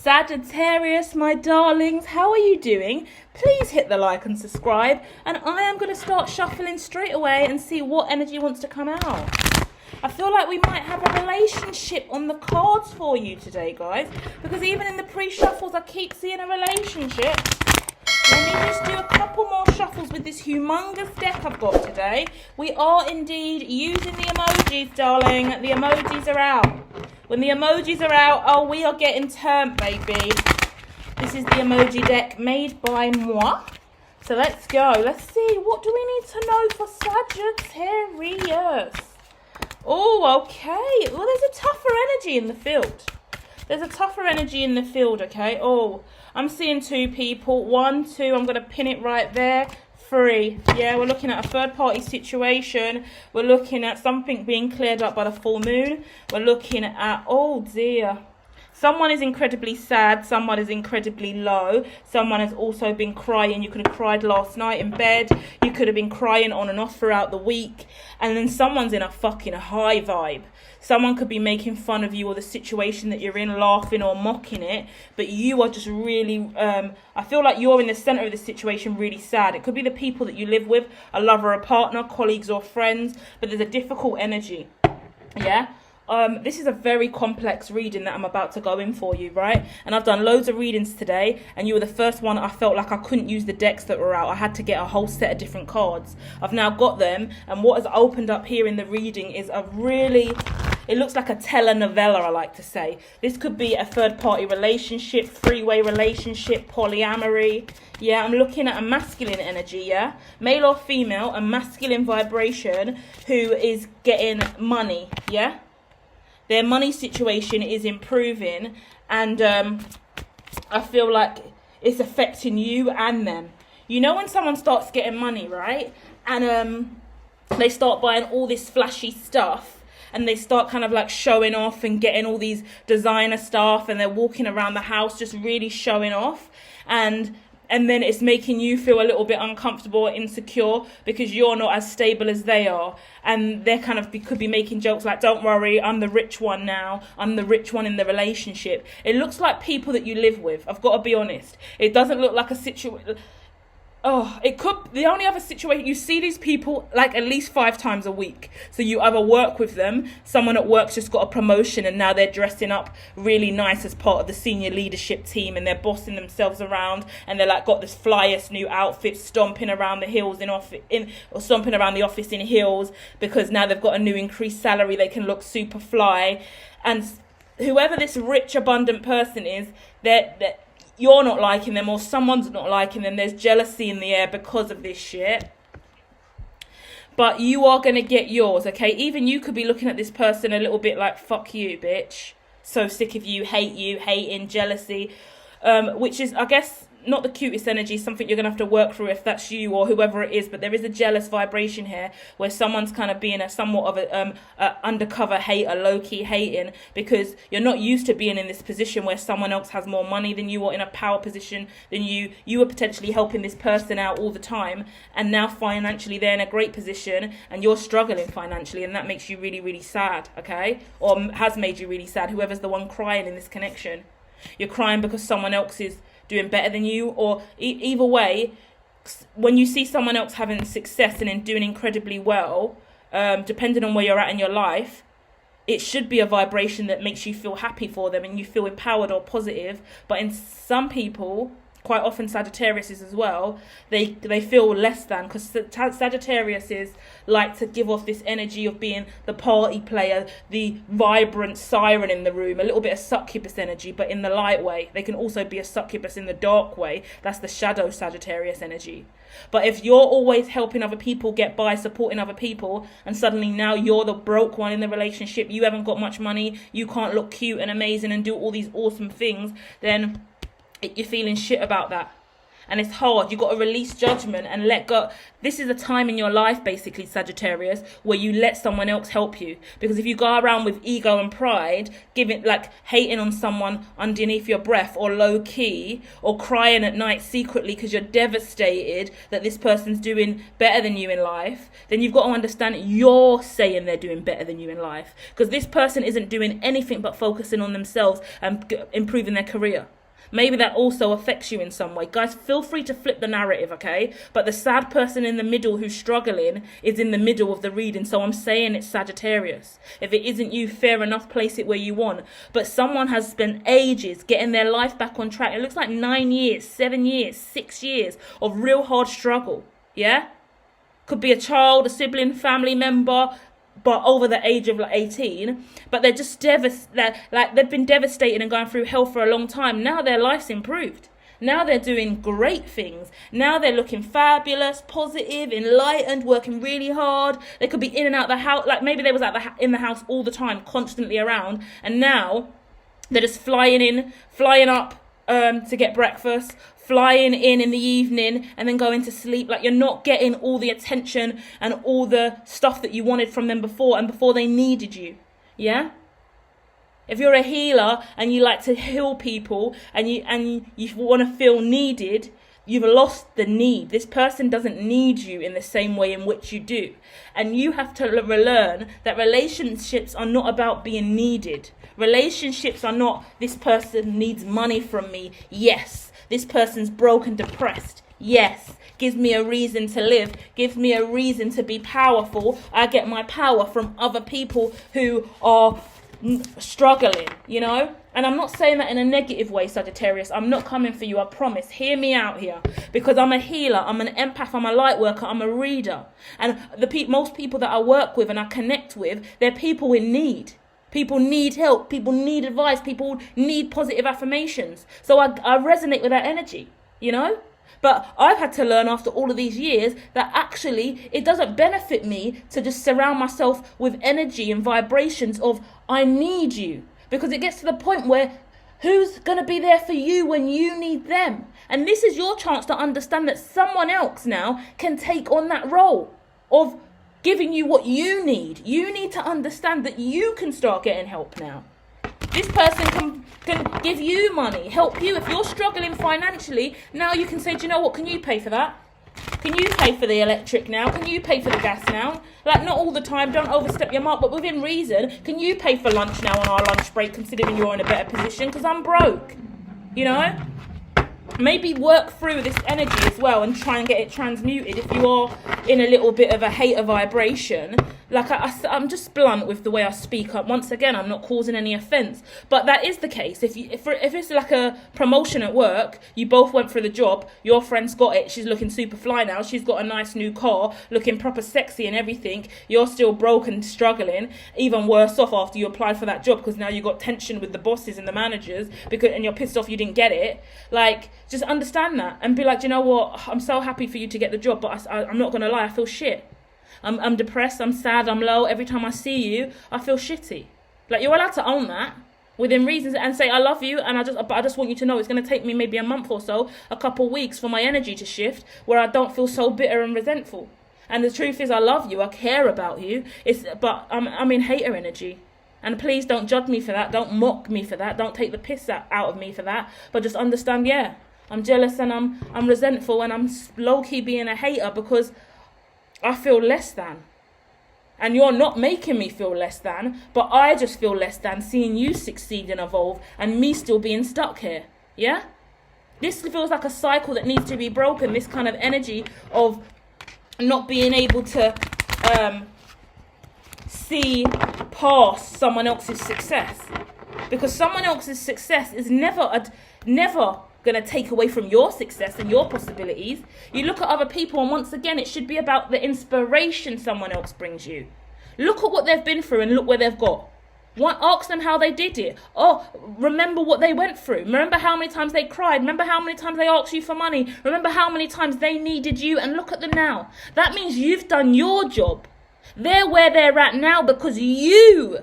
Sagittarius, my darlings, how are you doing? Please hit the like and subscribe, and I am going to start shuffling straight away and see what energy wants to come out. I feel like we might have a relationship on the cards for you today, guys, because even in the pre-shuffles I keep seeing a relationship. Let me just do a couple more shuffles with this humongous deck I've got today. We are indeed using the emojis, darling. The emojis are out. When the emojis are out, oh, we are getting turned, baby. This is the emoji deck made by moi. So let's go. Let's see. What do we need to know for Sagittarius? Oh, okay. Well, there's a tougher energy in the field. There's a tougher energy in the field, okay? Oh, I'm seeing 2 people. 1, 2. I'm going to pin it right there. 3. Yeah, we're looking at a third-party situation. We're looking at something being cleared up by the full moon. We're looking at, oh, dear. Someone is incredibly sad. Someone is incredibly low. Someone has also been crying. You could have cried last night in bed. You could have been crying on and off throughout the week. And then someone's in a fucking high vibe. Someone could be making fun of you or the situation that you're in, laughing or mocking it. But you are just really, I feel like you're in the center of the situation, really sad. It could be the people that you live with, a lover, a partner, colleagues or friends. But there's a difficult energy. Yeah? This is a very complex reading that I'm about to go in for you, right? And I've done loads of readings today, and you were the first one I felt like I couldn't use the decks that were out. I had to get a whole set of different cards. I've now got them, and what has opened up here in the reading is a really, it looks like a telenovela, I like to say. This could be a third-party relationship, three-way relationship, polyamory. Yeah, I'm looking at a masculine energy, yeah? Male or female, a masculine vibration who is getting money, yeah? Their money situation is improving, and I feel like it's affecting you and them. You know when someone starts getting money, right? And they start buying all this flashy stuff, and they start kind of like showing off and getting all these designer stuff, and they're walking around the house just really showing off. And then it's making you feel a little bit uncomfortable or insecure because you're not as stable as they are. And they're kind of could be making jokes like, don't worry, I'm the rich one now. I'm the rich one in the relationship. It looks like people that you live with. I've got to be honest. It doesn't look like a situation. Oh, it could. The only other situation, you see these people like at least 5 times a week. So you either work with them, someone at work's just got a promotion and now they're dressing up really nice as part of the senior leadership team, and they're bossing themselves around, and they're like got this flyest new outfit, stomping around the hills or stomping around the office in heels because now they've got a new increased salary. They can look super fly, and whoever this rich, abundant person is, they're you're not liking them or someone's not liking them. There's jealousy in the air because of this shit. But you are going to get yours, okay? Even you could be looking at this person a little bit like, fuck you, bitch. So sick of you, hating, jealousy. Which is, I guess, not the cutest energy, something you're going to have to work through if that's you or whoever it is. But there is a jealous vibration here where someone's kind of being a somewhat of a undercover hater, low-key hating, because you're not used to being in this position where someone else has more money than you or in a power position than you. You were potentially helping this person out all the time, and now financially they're in a great position and you're struggling financially, and that makes you really, really sad, okay? Or has made you really sad, whoever's the one crying in this connection. You're crying because someone else is doing better than you, or either way, when you see someone else having success and doing incredibly well, depending on where you're at in your life, it should be a vibration that makes you feel happy for them and you feel empowered or positive. But in some people, quite often Sagittarius is as well, they feel less than, because Sagittarius is like to give off this energy of being the party player, the vibrant siren in the room, a little bit of succubus energy, but in the light way. They can also be a succubus in the dark way. That's the shadow Sagittarius energy. But if you're always helping other people get by, supporting other people, and suddenly now you're the broke one in the relationship, you haven't got much money, you can't look cute and amazing and do all these awesome things, then you're feeling shit about that. And it's hard. You've got to release judgment and let go. This is a time in your life, basically, Sagittarius, where you let someone else help you. Because if you go around with ego and pride, hating on someone underneath your breath, or low key, or crying at night secretly because you're devastated that this person's doing better than you in life, then you've got to understand you're saying they're doing better than you in life. Because this person isn't doing anything but focusing on themselves and improving their career. Maybe that also affects you in some way. Guys, feel free to flip the narrative, okay? But the sad person in the middle who's struggling is in the middle of the reading. So I'm saying it's Sagittarius. If it isn't you, fair enough, place it where you want. But someone has spent ages getting their life back on track. It looks like 9 years, 7 years, 6 years of real hard struggle, yeah? Could be a child, a sibling, family member, but over the age of 18, but they're just they've been devastated and going through hell for a long time. Now their life's improved. Now they're doing great things. Now they're looking fabulous, positive, enlightened, working really hard. They could be in and out the house, like maybe they was in the house all the time, constantly around, and now they're just flying up to get breakfast, flying in the evening, and then going to sleep. Like, you're not getting all the attention and all the stuff that you wanted from them before, and before they needed you. Yeah? If you're a healer and you like to heal people and you want to feel needed, you've lost the need. This person doesn't need you in the same way in which you do. And you have to learn that relationships are not about being needed. Relationships are not, this person needs money from me. Yes. This person's broke and depressed. Yes. Gives me a reason to live. Gives me a reason to be powerful. I get my power from other people who are struggling, you know? And I'm not saying that in a negative way, Sagittarius. I'm not coming for you, I promise. Hear me out here. Because I'm a healer, I'm an empath, I'm a light worker, I'm a reader. And most people that I work with and I connect with, they're people in need. People need help, people need advice, people need positive affirmations. So I resonate with that energy, you know? But I've had to learn after all of these years that actually it doesn't benefit me to just surround myself with energy and vibrations of I need you. Because it gets to the point where who's going to be there for you when you need them? And this is your chance to understand that someone else now can take on that role of giving you what you need. You need to understand that you can start getting help now. This person can give you money, help you. If you're struggling financially, now you can say, do you know what, can you pay for that? Can you pay for the electric now? Can you pay for the gas now? Like, not all the time, don't overstep your mark, but within reason, can you pay for lunch now on our lunch break, considering you're in a better position? Because I'm broke, you know? Maybe work through this energy as well and try and get it transmuted if you are in a little bit of a hater vibration. Like, I'm just blunt with the way I speak up. Once again, I'm not causing any offence. But that is the case. If it's like a promotion at work, you both went for the job, your friend's got it, she's looking super fly now, she's got a nice new car, looking proper sexy and everything, you're still broke and struggling, even worse off after you applied for that job because now you got tension with the bosses and the managers and you're pissed off you didn't get it. Like, just understand that and be like, do you know what, I'm so happy for you to get the job, but I'm not going to lie, I feel shit. I'm depressed, I'm sad, I'm low. Every time I see you, I feel shitty. Like, you're allowed to own that within reasons and say, I love you, and I just want you to know it's going to take me maybe a month or so, a couple weeks for my energy to shift where I don't feel so bitter and resentful. And the truth is, I love you, I care about you, but I'm in hater energy. And please don't judge me for that, don't mock me for that, don't take the piss out of me for that, but just understand, yeah, I'm jealous and I'm resentful and I'm low-key being a hater because I feel less than. And you're not making me feel less than, but I just feel less than seeing you succeed and evolve and me still being stuck here. Yeah? This feels like a cycle that needs to be broken, this kind of energy of not being able to see past someone else's success. Because someone else's success is never going to take away from your success and your possibilities. You look at other people, and once again, it should be about the inspiration someone else brings you. Look at what they've been through and look where they've got. Ask them how they did it. Oh, remember what they went through. Remember how many times they cried. Remember how many times they asked you for money. Remember how many times they needed you, and look at them now. That means you've done your job. They're where they're at now because you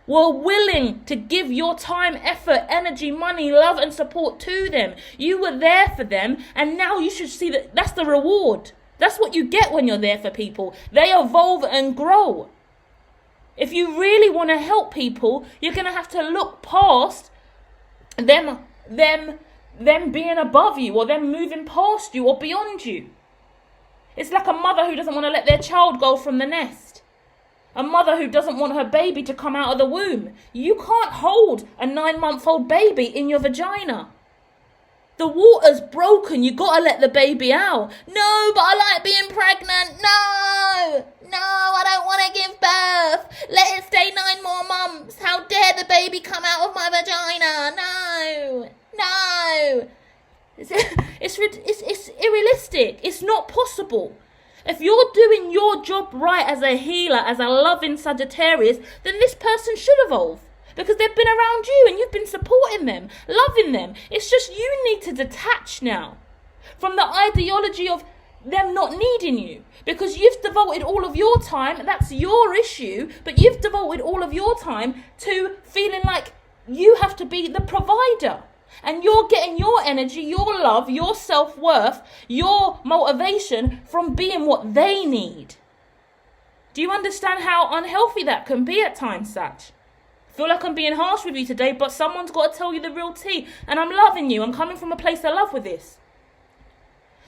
were willing to give your time, effort, energy, money, love and support to them. You were there for them, and now you should see that that's the reward. That's what you get when you're there for people. They evolve and grow. If you really want to help people, you're going to have to look past them being above you, or them moving past you or beyond you. It's like a mother who doesn't want to let their child go from the nest. A mother who doesn't want her baby to come out of the womb. You can't hold a 9-month-old baby in your vagina. The water's broken. You got to let the baby out. No, but I like being pregnant. No, I don't want to give birth. Let it stay 9 more months. How dare the baby come out of my vagina? No. It's unrealistic. It's not possible. If you're doing your job right as a healer, as a loving Sagittarius, then this person should evolve. Because they've been around you and you've been supporting them, loving them. It's just you need to detach now from the ideology of them not needing you. Because you've devoted all of your time, that's your issue, but you've devoted all of your time to feeling like you have to be the provider. And you're getting your energy, your love, your self-worth, your motivation from being what they need. Do you understand how unhealthy that can be at times, Sag? I feel like I'm being harsh with you today, but someone's got to tell you the real tea. And I'm loving you. I'm coming from a place of love with this.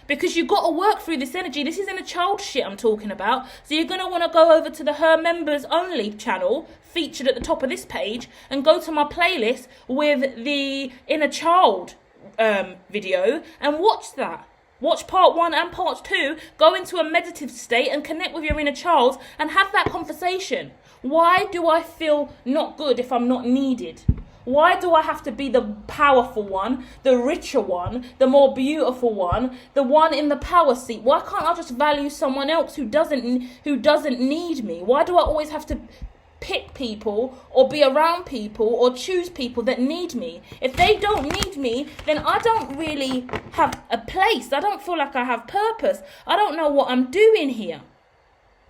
Because you've got to work through this energy. This isn't a child shit I'm talking about. So you're going to want to go over to the Her Members Only channel, featured at the top of this page, and go to my playlist with the Inner Child video and watch that. Watch part 1 and part 2. Go into a meditative state and connect with your inner child and have that conversation. Why do I feel not good if I'm not needed? Why do I have to be the powerful one, the richer one, the more beautiful one, the one in the power seat? Why can't I just value someone else who doesn't need me? Why do I always have to pick people or be around people or choose people that need me? If they don't need me, then I don't really have a place. I don't feel like I have purpose. I don't know what I'm doing here.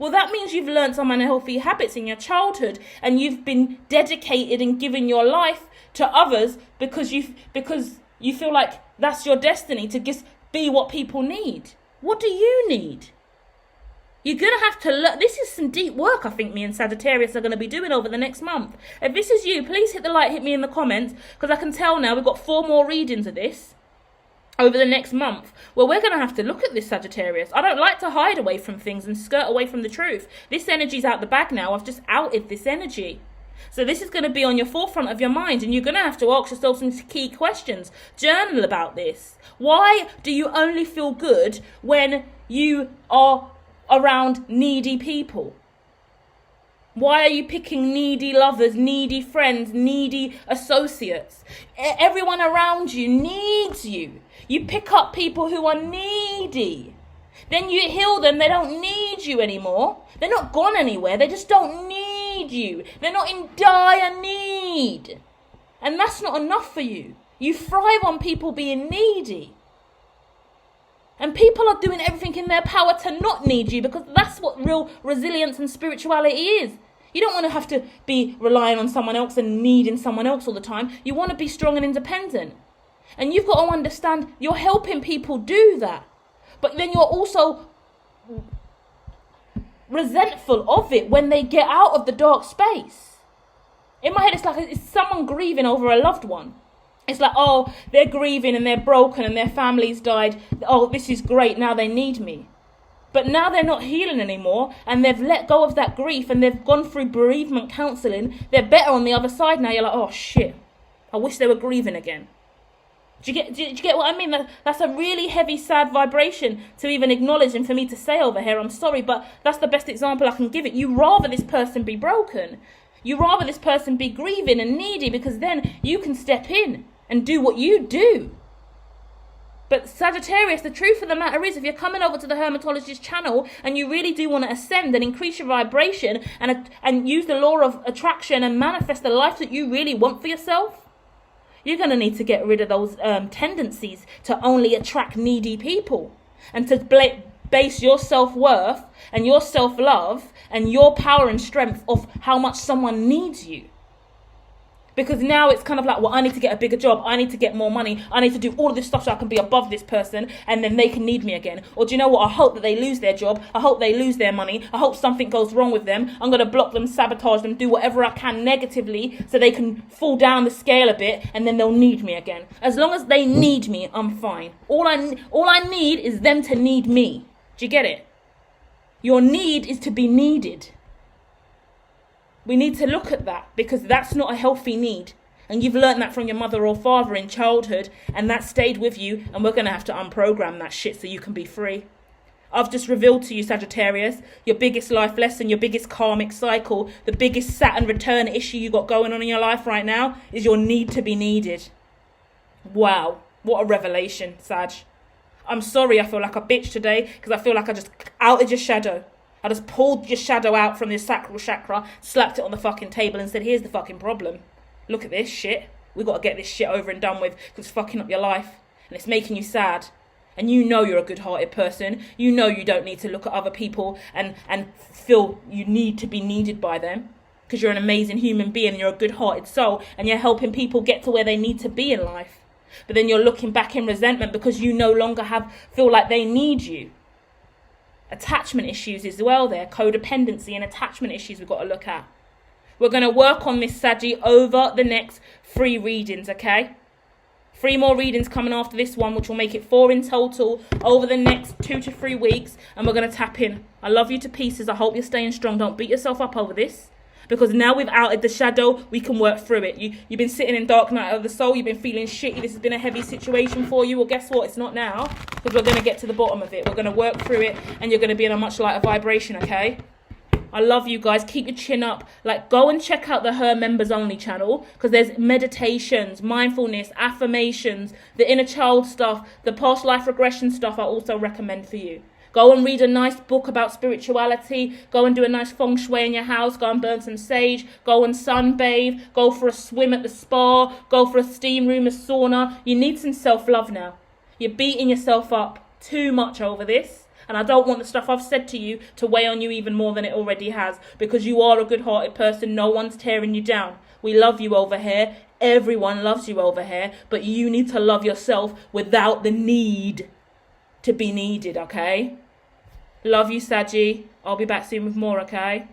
Well, that means you've learned some unhealthy habits in your childhood and you've been dedicated and given your life to others because you feel like that's your destiny, to just be what people need. What do you need? You're going to have to learn. This is some deep work I think me and Sagittarius are going to be doing over the next month. If this is you, please hit the like, hit me in the comments, because I can tell now we've got 4 more readings of this over the next month. Well, we're going to have to look at this, Sagittarius. I don't like to hide away from things and skirt away from the truth. This energy's out the bag now. I've just outed this energy. So this is going to be on your forefront of your mind, and you're going to have to ask yourself some key questions. Journal about this. Why do you only feel good when you are around needy people? Why are you picking needy lovers, needy friends, needy associates? Everyone around you needs you. You pick up people who are needy. Then you heal them. They don't need you anymore. They're not gone anywhere. They just don't need you. They're not in dire need. And that's not enough for you. You thrive on people being needy. And people are doing everything in their power to not need you, because that's what real resilience and spirituality is. You don't want to have to be relying on someone else and needing someone else all the time. You want to be strong and independent. And you've got to understand you're helping people do that. But then you're also resentful of it when they get out of the dark space. In my head, it's like it's someone grieving over a loved one. It's like, oh, they're grieving and they're broken and their family's died. Oh, this is great. Now they need me. But now they're not healing anymore, and they've let go of that grief, and they've gone through bereavement counselling. They're better on the other side now. You're like, oh, shit. I wish they were grieving again. Do you get what I mean? That's a really heavy, sad vibration to even acknowledge and for me to say over here. I'm sorry, but that's the best example I can give it. You rather this person be broken. You rather this person be grieving and needy, because then you can step in and do what you do. But Sagittarius, the truth of the matter is, if you're coming over to the Hermatologist channel and you really do want to ascend and increase your vibration and use the law of attraction and manifest the life that you really want for yourself, you're going to need to get rid of those tendencies to only attract needy people, and to base your self-worth and your self-love and your power and strength off how much someone needs you. Because now it's kind of like, well, I need to get a bigger job. I need to get more money. I need to do all of this stuff so I can be above this person and then they can need me again. Or do you know what? I hope that they lose their job. I hope they lose their money. I hope something goes wrong with them. I'm going to block them, sabotage them, do whatever I can negatively so they can fall down the scale a bit and then they'll need me again. As long as they need me, I'm fine. All I need is them to need me. Do you get it? Your need is to be needed. We need to look at that because that's not a healthy need. And you've learned that from your mother or father in childhood and that stayed with you, and we're going to have to unprogram that shit so you can be free. I've just revealed to you, Sagittarius, your biggest life lesson, your biggest karmic cycle, the biggest Saturn return issue you got going on in your life right now is your need to be needed. Wow, what a revelation, Sag. I'm sorry I feel like a bitch today because I feel like I just outed your shadow. I just pulled your shadow out from your sacral chakra, slapped it on the fucking table and said, here's the fucking problem. Look at this shit. We got to get this shit over and done with because it's fucking up your life and it's making you sad. And you know you're a good-hearted person. You know you don't need to look at other people and feel you need to be needed by them because you're an amazing human being and you're a good-hearted soul and you're helping people get to where they need to be in life. But then you're looking back in resentment because you no longer feel like they need you. Attachment issues as well there. Codependency and attachment issues we've got to look at. We're going to work on this, Saggy, over the next 3 readings, okay? 3 more readings coming after this one, which will make it 4 in total over the next 2 to 3 weeks. And we're going to tap in. I love you to pieces. I hope you're staying strong. Don't beat yourself up over this. Because now we've outed the shadow, we can work through it. You've been sitting in dark night of the soul. You've been feeling shitty. This has been a heavy situation for you. Well, guess what? It's not now. Because we're going to get to the bottom of it. We're going to work through it. And you're going to be in a much lighter vibration, okay? I love you guys. Keep your chin up. Like, go and check out the Her Members Only channel. Because there's meditations, mindfulness, affirmations, the inner child stuff, the past life regression stuff I also recommend for you. Go and read a nice book about spirituality. Go and do a nice feng shui in your house. Go and burn some sage. Go and sunbathe. Go for a swim at the spa. Go for a steam room, a sauna. You need some self-love now. You're beating yourself up too much over this. And I don't want the stuff I've said to you to weigh on you even more than it already has. Because you are a good-hearted person. No one's tearing you down. We love you over here. Everyone loves you over here. But you need to love yourself without the need to be needed, okay? Love you, Saggy. I'll be back soon with more, okay?